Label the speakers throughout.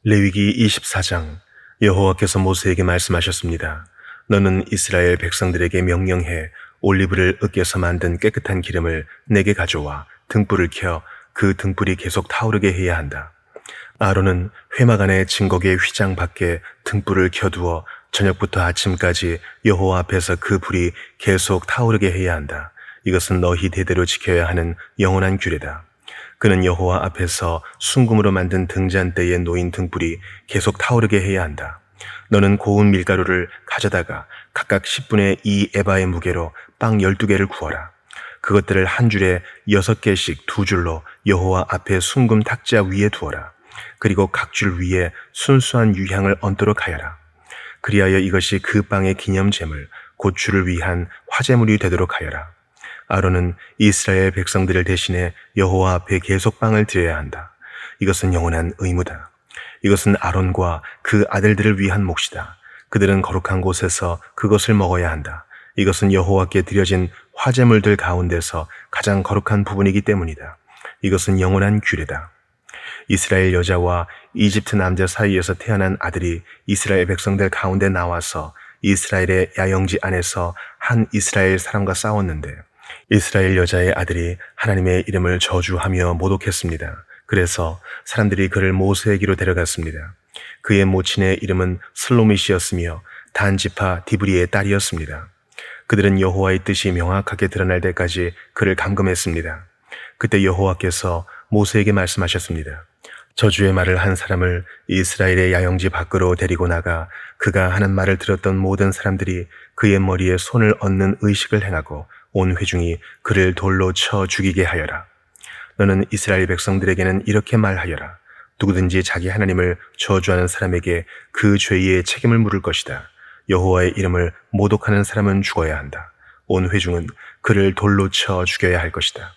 Speaker 1: 레위기 24장. 여호와께서 모세에게 말씀하셨습니다. 너는 이스라엘 백성들에게 명령해 올리브를 으깨서 만든 깨끗한 기름을 내게 가져와 등불을 켜 그 등불이 계속 타오르게 해야 한다. 아론은 회막 안에 증거계 휘장 밖에 등불을 켜두어 저녁부터 아침까지 여호와 앞에서 그 불이 계속 타오르게 해야 한다. 이것은 너희 대대로 지켜야 하는 영원한 규례다. 그는 여호와 앞에서 순금으로 만든 등잔대에 놓인 등불이 계속 타오르게 해야 한다. 너는 고운 밀가루를 가져다가 각각 10분의 2 에바의 무게로 빵 12개를 구워라. 그것들을 한 줄에 6개씩 두 줄로 여호와 앞에 순금 탁자 위에 두어라. 그리고 각 줄 위에 순수한 유향을 얹도록 하여라. 그리하여 이것이 그 빵의 기념제물 곧 주를 위한 화제물이 되도록 하여라. 아론은 이스라엘 백성들을 대신해 여호와 앞에 계속 빵을 드려야 한다. 이것은 영원한 의무다. 이것은 아론과 그 아들들을 위한 몫이다. 그들은 거룩한 곳에서 그것을 먹어야 한다. 이것은 여호와께 드려진 화제물들 가운데서 가장 거룩한 부분이기 때문이다. 이것은 영원한 규례다. 이스라엘 여자와 이집트 남자 사이에서 태어난 아들이 이스라엘 백성들 가운데 나와서 이스라엘의 야영지 안에서 한 이스라엘 사람과 싸웠는데 이스라엘 여자의 아들이 하나님의 이름을 저주하며 모독했습니다. 그래서 사람들이 그를 모세에게로 데려갔습니다. 그의 모친의 이름은 슬로밋이었으며 단 지파 디브리의 딸이었습니다. 그들은 여호와의 뜻이 명확하게 드러날 때까지 그를 감금했습니다. 그때 여호와께서 모세에게 말씀하셨습니다. 저주의 말을 한 사람을 이스라엘의 야영지 밖으로 데리고 나가 그가 하는 말을 들었던 모든 사람들이 그의 머리에 손을 얹는 의식을 행하고 온 회중이 그를 돌로 쳐 죽이게 하여라. 너는 이스라엘 백성들에게는 이렇게 말하여라. 누구든지 자기 하나님을 저주하는 사람에게 그 죄의 책임을 물을 것이다. 여호와의 이름을 모독하는 사람은 죽어야 한다. 온 회중은 그를 돌로 쳐 죽여야 할 것이다.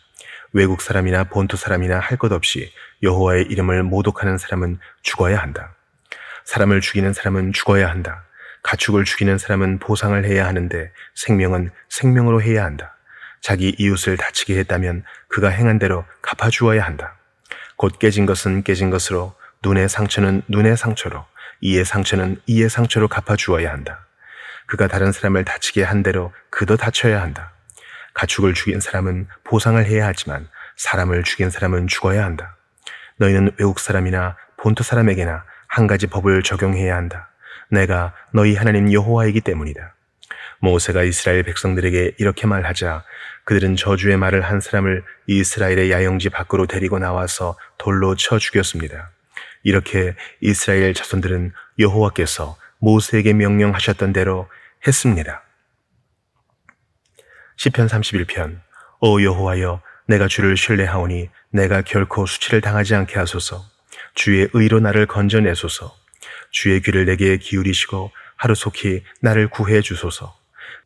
Speaker 1: 외국 사람이나 본토 사람이나 할 것 없이 여호와의 이름을 모독하는 사람은 죽어야 한다. 사람을 죽이는 사람은 죽어야 한다. 가축을 죽이는 사람은 보상을 해야 하는데 생명은 생명으로 해야 한다. 자기 이웃을 다치게 했다면 그가 행한 대로 갚아주어야 한다. 곧 깨진 것은 깨진 것으로, 눈의 상처는 눈의 상처로, 이의 상처는 이의 상처로 갚아주어야 한다. 그가 다른 사람을 다치게 한 대로 그도 다쳐야 한다. 가축을 죽인 사람은 보상을 해야 하지만 사람을 죽인 사람은 죽어야 한다. 너희는 외국 사람이나 본토 사람에게나 한 가지 법을 적용해야 한다. 내가 너희 하나님 여호와이기 때문이다. 모세가 이스라엘 백성들에게 이렇게 말하자 그들은 저주의 말을 한 사람을 이스라엘의 야영지 밖으로 데리고 나와서 돌로 쳐 죽였습니다. 이렇게 이스라엘 자손들은 여호와께서 모세에게 명령하셨던 대로 했습니다. 시편 31편. 오 여호와여, 내가 주를 신뢰하오니 내가 결코 수치를 당하지 않게 하소서. 주의 의로 나를 건져내소서. 주의 귀를 내게 기울이시고 하루속히 나를 구해 주소서.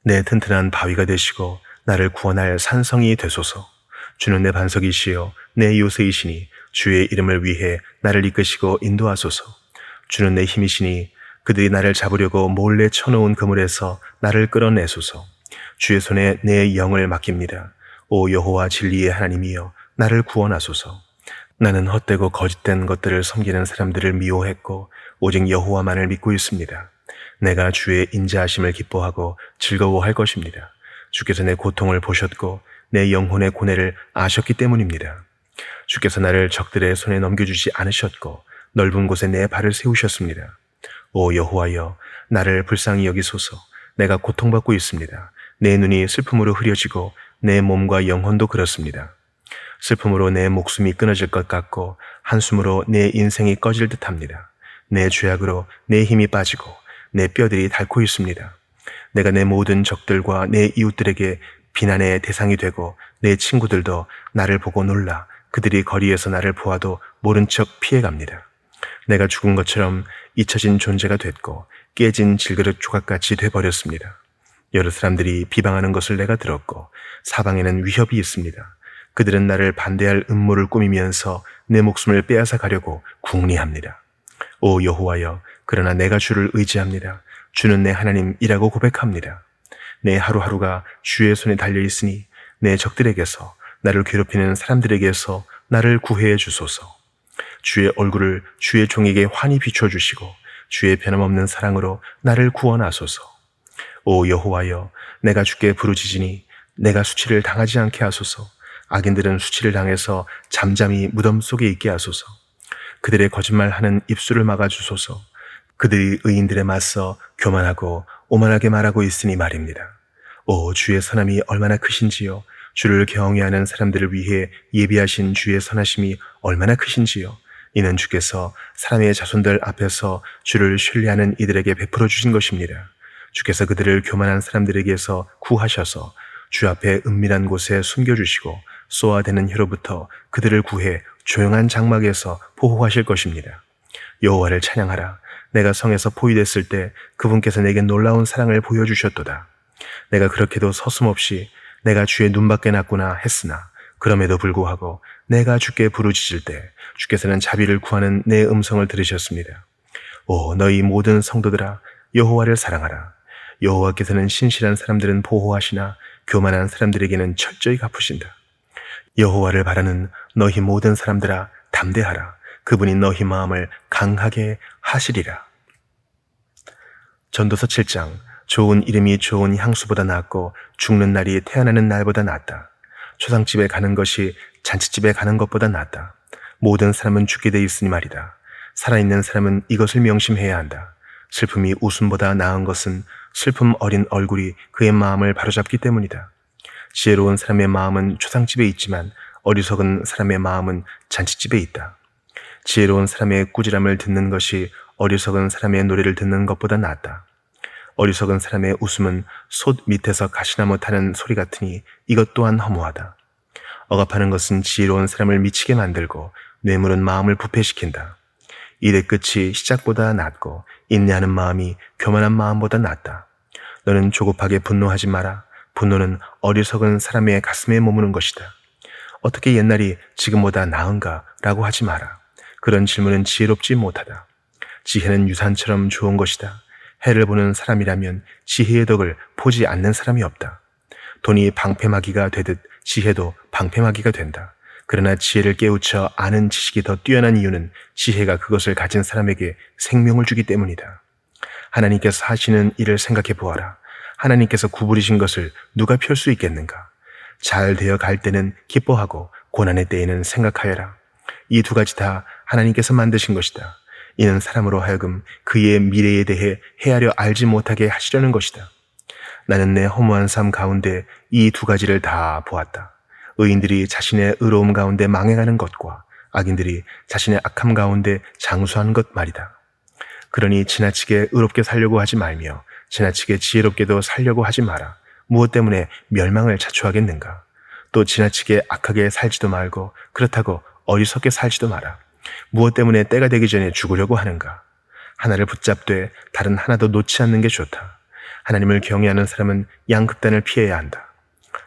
Speaker 1: 내 튼튼한 바위가 되시고 나를 구원할 산성이 되소서. 주는 내 반석이시여 내 요새이시니 주의 이름을 위해 나를 이끄시고 인도하소서. 주는 내 힘이시니 그들이 나를 잡으려고 몰래 쳐놓은 그물에서 나를 끌어내소서. 주의 손에 내 영을 맡깁니다. 오 여호와 진리의 하나님이여 나를 구원하소서. 나는 헛되고 거짓된 것들을 섬기는 사람들을 미워했고 오직 여호와만을 믿고 있습니다. 내가 주의 인자하심을 기뻐하고 즐거워할 것입니다. 주께서 내 고통을 보셨고 내 영혼의 고뇌를 아셨기 때문입니다. 주께서 나를 적들의 손에 넘겨주지 않으셨고 넓은 곳에 내 발을 세우셨습니다. 오 여호와여 나를 불쌍히 여기소서. 내가 고통받고 있습니다. 내 눈이 슬픔으로 흐려지고 내 몸과 영혼도 그렇습니다. 슬픔으로 내 목숨이 끊어질 것 같고 한숨으로 내 인생이 꺼질 듯합니다. 내 죄악으로 내 힘이 빠지고 내 뼈들이 닳고 있습니다. 내가 내 모든 적들과 내 이웃들에게 비난의 대상이 되고 내 친구들도 나를 보고 놀라 그들이 거리에서 나를 보아도 모른 척 피해갑니다. 내가 죽은 것처럼 잊혀진 존재가 됐고 깨진 질그릇 조각같이 돼버렸습니다. 여러 사람들이 비방하는 것을 내가 들었고 사방에는 위협이 있습니다. 그들은 나를 반대할 음모를 꾸미면서 내 목숨을 빼앗아 가려고 궁리합니다. 오 여호와여, 그러나 내가 주를 의지합니다. 주는 내 하나님이라고 고백합니다. 내 하루하루가 주의 손에 달려있으니 내 적들에게서 나를 괴롭히는 사람들에게서 나를 구해 주소서. 주의 얼굴을 주의 종에게 환히 비춰주시고 주의 변함없는 사랑으로 나를 구원하소서. 오 여호와여, 내가 주께 부르짖으니 내가 수치를 당하지 않게 하소서. 악인들은 수치를 당해서 잠잠히 무덤 속에 있게 하소서. 그들의 거짓말하는 입술을 막아주소서. 그들이 의인들에 맞서 교만하고 오만하게 말하고 있으니 말입니다. 오 주의 선함이 얼마나 크신지요. 주를 경외하는 사람들을 위해 예비하신 주의 선하심이 얼마나 크신지요. 이는 주께서 사람의 자손들 앞에서 주를 신뢰하는 이들에게 베풀어 주신 것입니다. 주께서 그들을 교만한 사람들에게서 구하셔서 주 앞에 은밀한 곳에 숨겨주시고 쏘아대는 혀로부터 그들을 구해 조용한 장막에서 보호하실 것입니다. 여호와를 찬양하라. 내가 성에서 포위됐을 때 그분께서 내게 놀라운 사랑을 보여주셨도다. 내가 그렇게도 서슴없이 내가 주의 눈밖에 났구나 했으나 그럼에도 불구하고 내가 주께 부르짖을 때 주께서는 자비를 구하는 내 음성을 들으셨습니다. 오 너희 모든 성도들아, 여호와를 사랑하라. 여호와께서는 신실한 사람들은 보호하시나 교만한 사람들에게는 철저히 갚으신다. 여호와를 바라는 너희 모든 사람들아, 담대하라. 그분이 너희 마음을 강하게 하시리라. 전도서 7장. 좋은 이름이 좋은 향수보다 낫고 죽는 날이 태어나는 날보다 낫다. 초상집에 가는 것이 잔치집에 가는 것보다 낫다. 모든 사람은 죽게 돼 있으니 말이다. 살아있는 사람은 이것을 명심해야 한다. 슬픔이 웃음보다 나은 것은 슬픔 어린 얼굴이 그의 마음을 바로잡기 때문이다. 지혜로운 사람의 마음은 초상집에 있지만 어리석은 사람의 마음은 잔치집에 있다. 지혜로운 사람의 꾸지람을 듣는 것이 어리석은 사람의 노래를 듣는 것보다 낫다. 어리석은 사람의 웃음은 솥 밑에서 가시나무 타는 소리 같으니 이것 또한 허무하다. 억압하는 것은 지혜로운 사람을 미치게 만들고 뇌물은 마음을 부패시킨다. 일의 끝이 시작보다 낫고 인내하는 마음이 교만한 마음보다 낫다. 너는 조급하게 분노하지 마라. 분노는 어리석은 사람의 가슴에 머무는 것이다. 어떻게 옛날이 지금보다 나은가? 라고 하지 마라. 그런 질문은 지혜롭지 못하다. 지혜는 유산처럼 좋은 것이다. 해를 보는 사람이라면 지혜의 덕을 보지 않는 사람이 없다. 돈이 방패막이가 되듯 지혜도 방패막이가 된다. 그러나 지혜를 깨우쳐 아는 지식이 더 뛰어난 이유는 지혜가 그것을 가진 사람에게 생명을 주기 때문이다. 하나님께서 하시는 일을 생각해 보아라. 하나님께서 구부리신 것을 누가 펼 수 있겠는가? 잘 되어 갈 때는 기뻐하고 고난의 때에는 생각하여라. 이 두 가지 다 하나님께서 만드신 것이다. 이는 사람으로 하여금 그의 미래에 대해 헤아려 알지 못하게 하시려는 것이다. 나는 내 허무한 삶 가운데 이 두 가지를 다 보았다. 의인들이 자신의 의로움 가운데 망해가는 것과 악인들이 자신의 악함 가운데 장수하는 것 말이다. 그러니 지나치게 의롭게 살려고 하지 말며 지나치게 지혜롭게도 살려고 하지 마라. 무엇 때문에 멸망을 자초하겠는가? 또 지나치게 악하게 살지도 말고 그렇다고 어리석게 살지도 마라. 무엇 때문에 때가 되기 전에 죽으려고 하는가? 하나를 붙잡되 다른 하나도 놓지 않는 게 좋다. 하나님을 경외하는 사람은 양극단을 피해야 한다.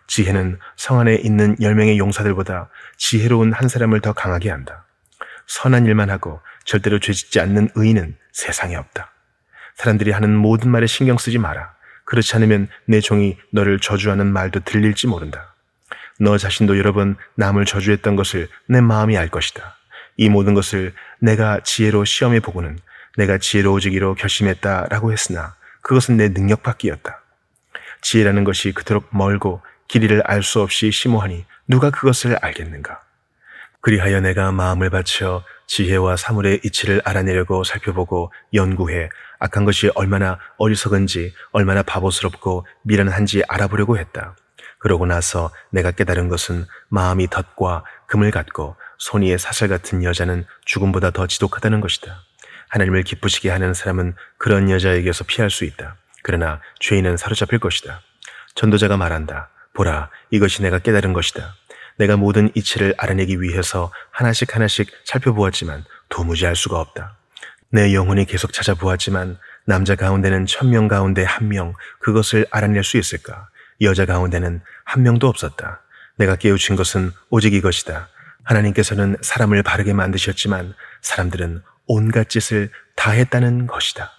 Speaker 1: 지혜는 성 안에 있는 10명의 용사들보다 지혜로운 한 사람을 더 강하게 한다. 선한 일만 하고 절대로 죄짓지 않는 의인은 세상에 없다. 사람들이 하는 모든 말에 신경 쓰지 마라. 그렇지 않으면 내 종이 너를 저주하는 말도 들릴지 모른다. 너 자신도 여러 번 남을 저주했던 것을 내 마음이 알 것이다. 이 모든 것을 내가 지혜로 시험해 보고는 내가 지혜로워지기로 결심했다라고 했으나 그것은 내 능력 밖이었다. 지혜라는 것이 그토록 멀고 길이를 알 수 없이 심오하니 누가 그것을 알겠는가? 그리하여 내가 마음을 바쳐 지혜와 사물의 이치를 알아내려고 살펴보고 연구해 악한 것이 얼마나 어리석은지 얼마나 바보스럽고 미련한지 알아보려고 했다. 그러고 나서 내가 깨달은 것은 마음이 덫과 금을 갖고 손이의 사슬 같은 여자는 죽음보다 더 지독하다는 것이다. 하나님을 기쁘시게 하는 사람은 그런 여자에게서 피할 수 있다. 그러나 죄인은 사로잡힐 것이다. 전도자가 말한다. 보라, 이것이 내가 깨달은 것이다. 내가 모든 이치를 알아내기 위해서 하나씩 살펴보았지만 도무지 알 수가 없다. 내 영혼이 계속 찾아보았지만 남자 가운데는 1000명 가운데 1명 그것을 알아낼 수 있을까? 여자 가운데는 1명도 없었다. 내가 깨우친 것은 오직 이것이다. 하나님께서는 사람을 바르게 만드셨지만 사람들은 온갖 짓을 다 했다는 것이다.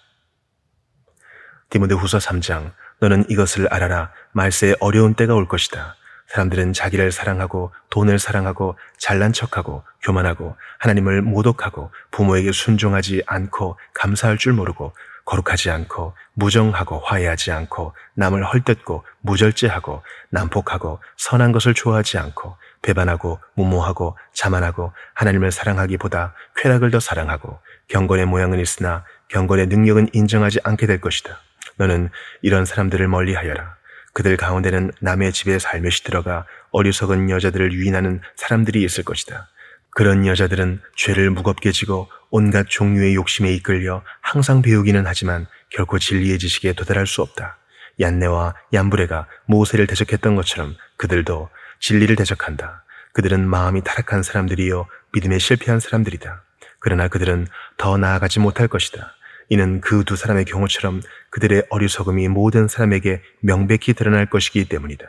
Speaker 1: 디모데후서 3장. 너는 이것을 알아라. 말세에 어려운 때가 올 것이다. 사람들은 자기를 사랑하고 돈을 사랑하고 잘난 척하고 교만하고 하나님을 모독하고 부모에게 순종하지 않고 감사할 줄 모르고 거룩하지 않고 무정하고 화해하지 않고 남을 헐뜯고 무절제하고 난폭하고 선한 것을 좋아하지 않고 배반하고 무모하고 자만하고 하나님을 사랑하기보다 쾌락을 더 사랑하고 경건의 모양은 있으나 경건의 능력은 인정하지 않게 될 것이다. 너는 이런 사람들을 멀리하여라. 그들 가운데는 남의 집에 살며시 들어가 어리석은 여자들을 유인하는 사람들이 있을 것이다. 그런 여자들은 죄를 무겁게 지고 온갖 종류의 욕심에 이끌려 항상 배우기는 하지만 결코 진리의 지식에 도달할 수 없다. 얀네와 얀브레가 모세를 대적했던 것처럼 그들도 진리를 대적한다. 그들은 마음이 타락한 사람들이요 믿음에 실패한 사람들이다. 그러나 그들은 더 나아가지 못할 것이다. 이는 그 두 사람의 경우처럼 그들의 어리석음이 모든 사람에게 명백히 드러날 것이기 때문이다.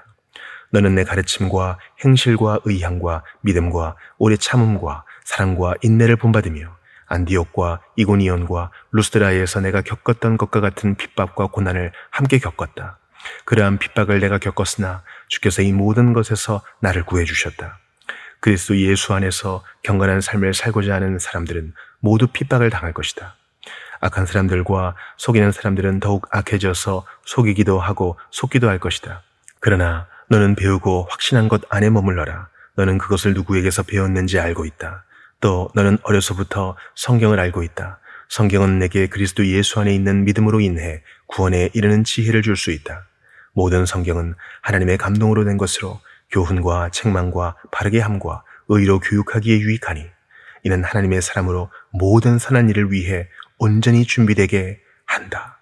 Speaker 1: 너는 내 가르침과 행실과 의향과 믿음과 오래 참음과 사랑과 인내를 본받으며 안디옥과 이고니온과 루스드라에서 내가 겪었던 것과 같은 핍박과 고난을 함께 겪었다. 그러한 핍박을 내가 겪었으나 주께서 이 모든 것에서 나를 구해주셨다. 그리스도 예수 안에서 경건한 삶을 살고자 하는 사람들은 모두 핍박을 당할 것이다. 악한 사람들과 속이는 사람들은 더욱 악해져서 속이기도 하고 속기도 할 것이다. 그러나 너는 배우고 확신한 것 안에 머물러라. 너는 그것을 누구에게서 배웠는지 알고 있다. 또 너는 어려서부터 성경을 알고 있다. 성경은 내게 그리스도 예수 안에 있는 믿음으로 인해 구원에 이르는 지혜를 줄 수 있다. 모든 성경은 하나님의 감동으로 낸 것으로 교훈과 책망과 바르게 함과 의로 교육하기에 유익하니 이는 하나님의 사람으로 모든 선한 일을 위해 온전히 준비되게 한다.